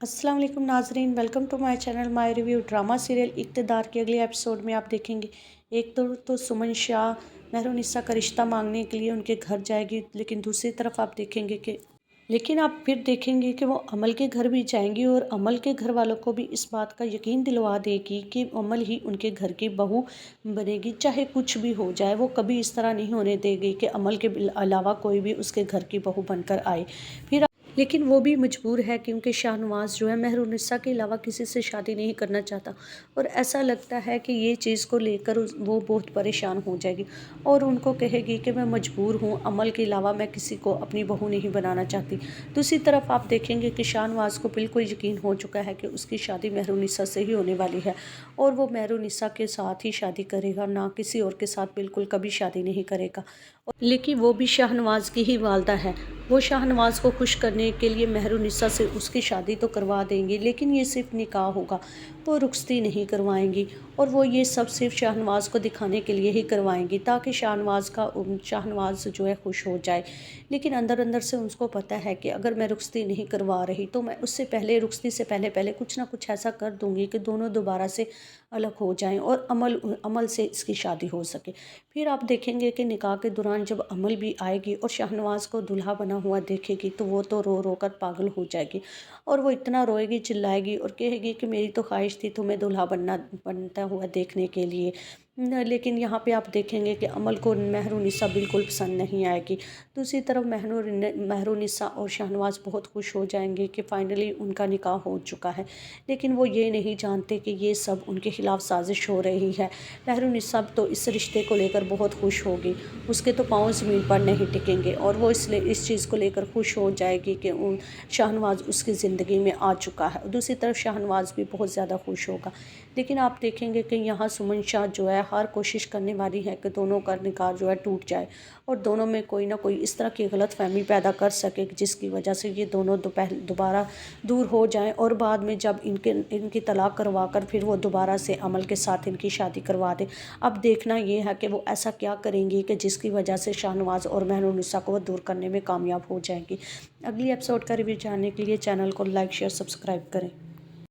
अस्सलाम वालेकुम नाजरीन, welcome to my channel my review. Drama serial Iqtidar के अगले एपिसोड में आप देखेंगे एक तो सुमन शाह मेहरुनिसा का रिश्ता मांगने के लिए उनके घर जाएगी, लेकिन दूसरी तरफ आप देखेंगे कि आप फिर देखेंगे कि वो अमल के घर भी जाएंगी और अमल के घर वालों को भी इस बात का यकीन दिलवा देगी कि अमल ही उनके घर की बहू बनेगी, चाहे कुछ भी हो जाए। वो कभी इस तरह नहीं होने देगी कि अमल के अलावा कोई भी उसके घर की बहू बनकर आए। फिर लेकिन वो भी मजबूर है क्योंकि शाहनवाज जो है मेहरुनिसा के अलावा किसी से शादी नहीं करना चाहता और ऐसा लगता है कि ये चीज़ को लेकर वो बहुत परेशान हो जाएगी और उनको कहेगी कि मैं मजबूर हूँ, अमल के अलावा मैं किसी को अपनी बहू नहीं बनाना चाहती। दूसरी तरफ आप देखेंगे कि शाहनवाज को बिल्कुल यकीन हो चुका है कि उसकी शादी मेहरुनिसा से ही होने वाली है और वो मेहरुनिसा के साथ ही शादी करेगा, ना किसी और के साथ बिल्कुल कभी शादी नहीं करेगा। लेकिन वो भी शाहनवाज की ही वालदा है। वो शाहनवाज को खुश करने के लिए मेहरुनिसा से उसकी शादी तो करवा देंगी, लेकिन ये सिर्फ निकाह होगा, वो रुखसती नहीं करवाएंगी और वो ये सब सिर्फ शाहनवाज को दिखाने के लिए ही करवाएंगी ताकि शाहनवाज जो है खुश हो जाए। लेकिन अंदर अंदर से उसको पता है कि अगर मैं रुखसती नहीं करवा रही तो मैं उससे पहले रुखसती से पहले कुछ ना कुछ ऐसा कर दूंगी कि दोनों दोबारा से अलग हो जाएं और अमल से इसकी शादी हो सके। फिर आप देखेंगे कि निकाह के दौरान जब अमल भी आएगी और शाहनवाज को दूल्हा बना हुआ देखेगी तो वो तो रो रो कर पागल हो जाएगी और वो इतना रोएगी, चिल्लाएगी और कहेगी कि मेरी तो ख्वाहिश थी तुम्हें दूल्हा बनता हुआ देखने के लिए। लेकिन यहाँ पे आप देखेंगे कि अमल को मेहरुनिसा बिल्कुल पसंद नहीं आएगी। दूसरी तरफ मेहरुनिसा और शाहनवाज बहुत खुश हो जाएंगे कि फाइनली उनका निकाह हो चुका है, लेकिन वो ये नहीं जानते कि ये सब उनके खिलाफ साजिश हो रही है। मेहरुनिसा तो इस रिश्ते को लेकर बहुत खुश होगी, उसके तो पाँव ज़मीन पर नहीं टिकेंगे और वो इसलिए इस चीज़ को लेकर खुश हो जाएगी कि शाहनवाज उसकी ज़िंदगी में आ चुका है। दूसरी तरफ शाहनवाज भी बहुत ज़्यादा खुश होगा। लेकिन आप देखेंगे कि यहाँ सुमन शाह जो है हर कोशिश करने वाली है कि दोनों का निकाह जो है टूट जाए और दोनों में कोई ना कोई इस तरह की गलत फहमी पैदा कर सके जिसकी वजह से ये दोनों दोबारा दूर हो जाएं और बाद में जब इनकी तलाक करवा कर फिर वो दोबारा से अमल के साथ इनकी शादी करवा दे। अब देखना ये है कि वो ऐसा क्या करेंगी कि जिसकी वजह से शाहनवाज और मेहरुनिसा को वो दूर करने में कामयाब हो जाएंगी। अगली एपिसोड का रिव्यू जानने के लिए चैनल को लाइक शेयर सब्सक्राइब करें।